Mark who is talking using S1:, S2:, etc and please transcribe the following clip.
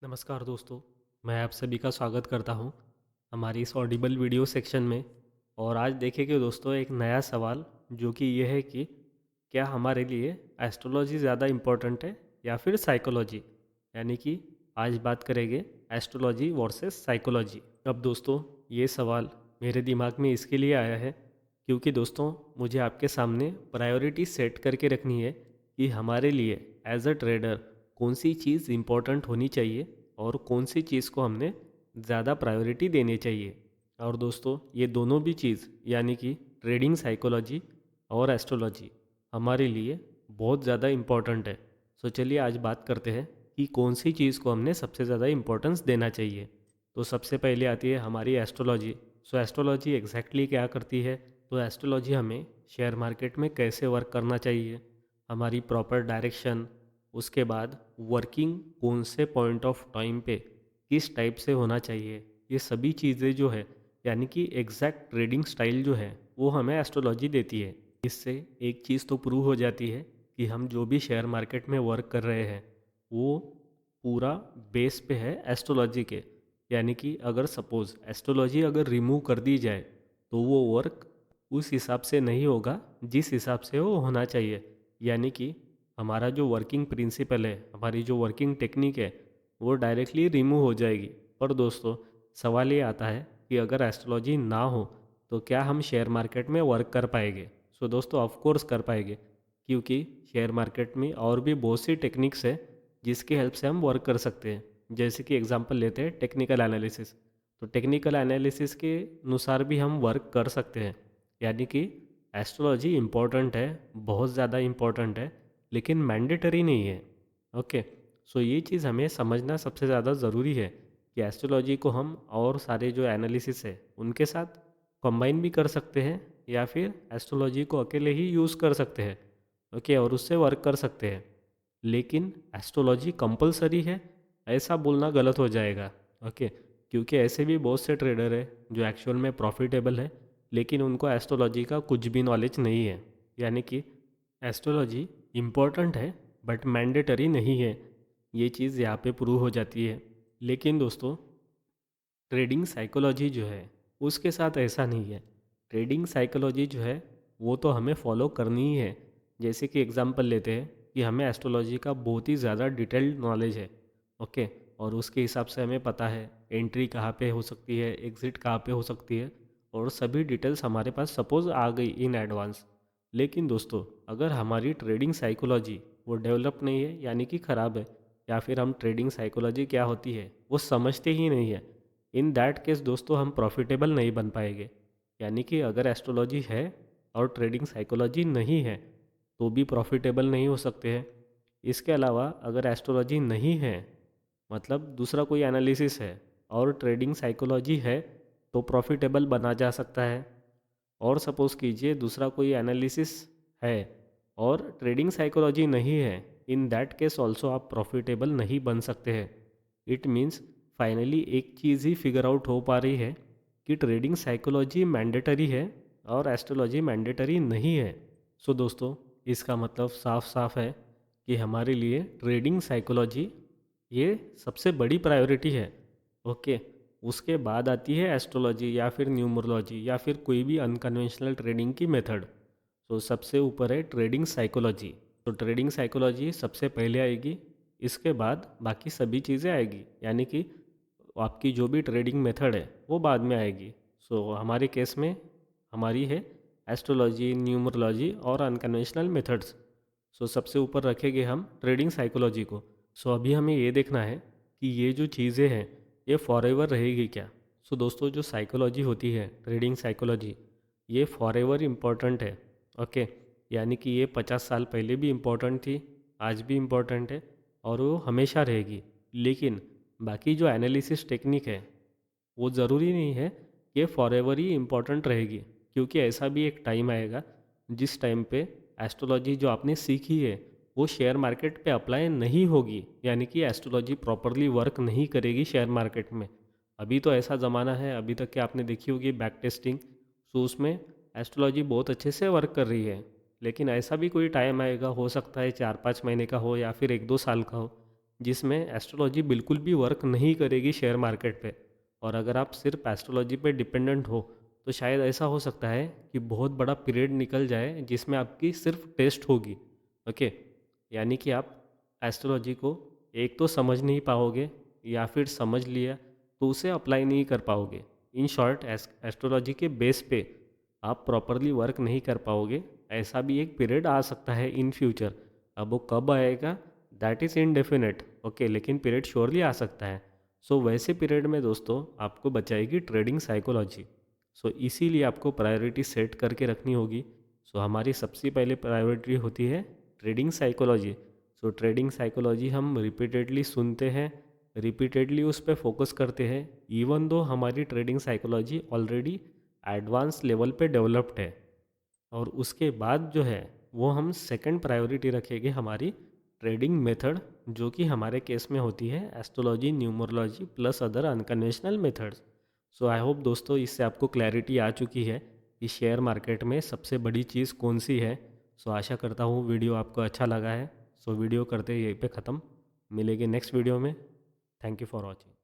S1: नमस्कार दोस्तों, मैं आप सभी का स्वागत करता हूं हमारी इस ऑडिबल वीडियो सेक्शन में। और आज देखेंगे दोस्तों एक नया सवाल, जो कि ये है कि क्या हमारे लिए एस्ट्रोलॉजी ज़्यादा इम्पोर्टेंट है या फिर साइकोलॉजी। यानी कि आज बात करेंगे एस्ट्रोलॉजी वर्सेस साइकोलॉजी। अब दोस्तों, ये सवाल मेरे दिमाग में इसके लिए आया है क्योंकि दोस्तों मुझे आपके सामने प्रायोरिटी सेट करके रखनी है कि हमारे लिए एज अ ट्रेडर कौन सी चीज़ इम्पोर्टेंट होनी चाहिए और कौन सी चीज़ को हमने ज़्यादा प्रायोरिटी देनी चाहिए। और दोस्तों, ये दोनों भी चीज़ यानी कि ट्रेडिंग साइकोलॉजी और एस्ट्रोलॉजी हमारे लिए बहुत ज़्यादा इम्पोर्टेंट है। सो चलिए आज बात करते हैं कि कौन सी चीज़ को हमने सबसे ज़्यादा इम्पोर्टेंस देना चाहिए। तो सबसे पहले आती है हमारी एस्ट्रोलॉजी। सो एस्ट्रोलॉजी एग्जैक्टली क्या करती है? तो एस्ट्रोलॉजी हमें शेयर मार्केट में कैसे वर्क करना चाहिए, हमारी प्रॉपर डायरेक्शन, उसके बाद वर्किंग कौन से पॉइंट ऑफ टाइम पे किस टाइप से होना चाहिए, ये सभी चीज़ें जो है यानी कि एग्जैक्ट ट्रेडिंग स्टाइल जो है वो हमें एस्ट्रोलॉजी देती है। इससे एक चीज़ तो प्रूव हो जाती है कि हम जो भी शेयर मार्केट में वर्क कर रहे हैं वो पूरा बेस पे है एस्ट्रोलॉजी के। यानी कि अगर सपोज़ एस्ट्रोलॉजी अगर रिमूव कर दी जाए तो वो वर्क उस हिसाब से नहीं होगा जिस हिसाब से वो होना चाहिए। यानी कि हमारा जो वर्किंग प्रिंसिपल है, हमारी जो वर्किंग टेक्निक है, वो डायरेक्टली रिमूव हो जाएगी। पर दोस्तों, सवाल ये आता है कि अगर एस्ट्रोलॉजी ना हो तो क्या हम शेयर मार्केट में वर्क कर पाएंगे? सो दोस्तों, ऑफ कोर्स कर पाएंगे, क्योंकि शेयर मार्केट में और भी बहुत सी टेक्निक्स है जिसकी हेल्प से हम वर्क कर सकते हैं। जैसे कि एग्जांपल लेते हैं टेक्निकल एनालिसिस। तो टेक्निकल एनालिसिस के अनुसार भी हम वर्क कर सकते हैं। यानी कि एस्ट्रोलॉजी इम्पोर्टेंट है, बहुत ज़्यादा इम्पोर्टेंट है, लेकिन मैंडेटरी नहीं है। ओके, सो ये चीज़ हमें समझना सबसे ज़्यादा ज़रूरी है कि एस्ट्रोलॉजी को हम और सारे जो एनालिसिस है उनके साथ कंबाइन भी कर सकते हैं या फिर एस्ट्रोलॉजी को अकेले ही यूज़ कर सकते हैं। ओके, और उससे वर्क कर सकते हैं। लेकिन एस्ट्रोलॉजी कंपलसरी है ऐसा बोलना गलत हो जाएगा। ओके, क्योंकि ऐसे भी बहुत से ट्रेडर हैं जो एक्चुअल में प्रॉफिटेबल है, लेकिन उनको एस्ट्रोलॉजी का कुछ भी नॉलेज नहीं है। यानी कि एस्ट्रोलॉजी इम्पॉर्टेंट है बट मैंडेटरी नहीं है। ये चीज़ यहाँ पे प्रूव हो जाती है। लेकिन दोस्तों, ट्रेडिंग साइकोलॉजी जो है उसके साथ ऐसा नहीं है। ट्रेडिंग साइकोलॉजी जो है वो तो हमें फॉलो करनी ही है। जैसे कि एग्जांपल लेते हैं कि हमें एस्ट्रोलॉजी का बहुत ही ज़्यादा डिटेल्ड नॉलेज है। ओके, और उसके हिसाब से हमें पता है एंट्री कहाँ पे हो सकती है, एग्ज़िट कहाँ पे हो सकती है, और सभी डिटेल्स हमारे पास सपोज़ आ गई इन एडवांस। लेकिन दोस्तों, अगर हमारी ट्रेडिंग साइकोलॉजी वो डेवलप नहीं है यानी कि ख़राब है, या फिर हम ट्रेडिंग साइकोलॉजी क्या होती है वो समझते ही नहीं है, इन दैट केस दोस्तों हम प्रॉफिटेबल नहीं बन पाएंगे। यानी कि अगर एस्ट्रोलॉजी है और ट्रेडिंग साइकोलॉजी नहीं है तो भी प्रॉफिटेबल नहीं हो सकते हैं। इसके अलावा अगर एस्ट्रोलॉजी नहीं है, मतलब दूसरा कोई एनालिसिस है, और ट्रेडिंग साइकोलॉजी है तो प्रॉफिटेबल बना जा सकता है। और सपोज़ कीजिए दूसरा कोई एनालिसिस है और ट्रेडिंग साइकोलॉजी नहीं है, इन दैट केस ऑल्सो आप प्रॉफिटेबल नहीं बन सकते हैं। इट मीन्स फाइनली एक चीज़ ही फिगर आउट हो पा रही है कि ट्रेडिंग साइकोलॉजी मैंडेटरी है और एस्ट्रोलॉजी मैंडेटरी नहीं है। सो दोस्तों, इसका मतलब साफ साफ है कि हमारे लिए ट्रेडिंग साइकोलॉजी ये सबसे बड़ी प्रायोरिटी है। ओके, उसके बाद आती है एस्ट्रोलॉजी या फिर न्यूमरोलॉजी या फिर कोई भी अनकन्वेंशनल ट्रेडिंग की मेथड। तो सबसे ऊपर है ट्रेडिंग साइकोलॉजी। तो ट्रेडिंग साइकोलॉजी सबसे पहले आएगी, इसके बाद बाकी सभी चीज़ें आएगी। यानी कि आपकी जो भी ट्रेडिंग मेथड है वो बाद में आएगी। सो हमारे केस में हमारी है एस्ट्रोलॉजी, न्यूमरोलॉजी और अनकन्वेंशनल मेथड्स। सो सबसे ऊपर रखेंगे हम ट्रेडिंग साइकोलॉजी को। सो अभी हमें ये देखना है कि ये जो चीज़ें हैं ये फॉरएवर रहेगी क्या। सो दोस्तों, जो साइकोलॉजी होती है ट्रेडिंग साइकोलॉजी, ये फॉरएवर इम्पोर्टेंट है। ओके, यानी कि ये 50 साल पहले भी इम्पोर्टेंट थी, आज भी इम्पोर्टेंट है, और वो हमेशा रहेगी। लेकिन बाकी जो एनालिसिस टेक्निक है वो ज़रूरी नहीं है कि फॉरएवर ही इम्पोर्टेंट रहेगी, क्योंकि ऐसा भी एक टाइम आएगा जिस टाइम पे एस्ट्रोलॉजी जो आपने सीखी है वो शेयर मार्केट पे अप्लाई नहीं होगी। यानी कि एस्ट्रोलॉजी प्रॉपरली वर्क नहीं करेगी शेयर मार्केट में। अभी तो ऐसा ज़माना है, अभी तक कि आपने देखी होगी बैक टेस्टिंग, सो उसमें एस्ट्रोलॉजी बहुत अच्छे से वर्क कर रही है। लेकिन ऐसा भी कोई टाइम आएगा, हो सकता है 4-5 महीने का हो या फिर 1-2 साल का हो, जिसमें एस्ट्रोलॉजी बिल्कुल भी वर्क नहीं करेगी शेयर मार्केट पे। और अगर आप सिर्फ एस्ट्रोलॉजी पे डिपेंडेंट हो तो शायद ऐसा हो सकता है कि बहुत बड़ा पीरियड निकल जाए जिसमें आपकी सिर्फ टेस्ट होगी। ओके, यानी कि आप एस्ट्रोलॉजी को एक तो समझ नहीं पाओगे, या फिर समझ लिया तो उसे अप्लाई नहीं कर पाओगे। इन शॉर्ट, एस्ट्रोलॉजी के बेस पे आप प्रॉपरली वर्क नहीं कर पाओगे। ऐसा भी एक पीरियड आ सकता है इन फ्यूचर। अब वो कब आएगा दैट इज़ इनडेफिनेट। ओके, लेकिन पीरियड श्योरली आ सकता है। सो वैसे पीरियड में दोस्तों आपको बचाएगी ट्रेडिंग साइकोलॉजी। सो इसीलिए आपको प्रायोरिटी सेट करके रखनी होगी। सो हमारी सबसे पहले प्रायोरिटी होती है ट्रेडिंग साइकोलॉजी। सो ट्रेडिंग साइकोलॉजी हम रिपीटेडली सुनते हैं, रिपीटेडली उस पर फोकस करते हैं, इवन दो हमारी trading psychology already advance level पे डेवलप्ड है। और उसके बाद जो है वो हम सेकंड प्रायोरिटी रखेंगे हमारी ट्रेडिंग मेथड, जो कि हमारे केस में होती है astrology, numerology plus other unconventional methods. So I hope दोस्तों इससे आपको क्लैरिटी आ चुकी है कि शेयर मार्केट में सबसे बड़ी चीज़ कौन सी है। सो आशा करता हूँ वीडियो आपको अच्छा लगा है। सो वीडियो करते यहीं पे ख़त्म, मिलेंगे नेक्स्ट वीडियो में। Thank you for watching.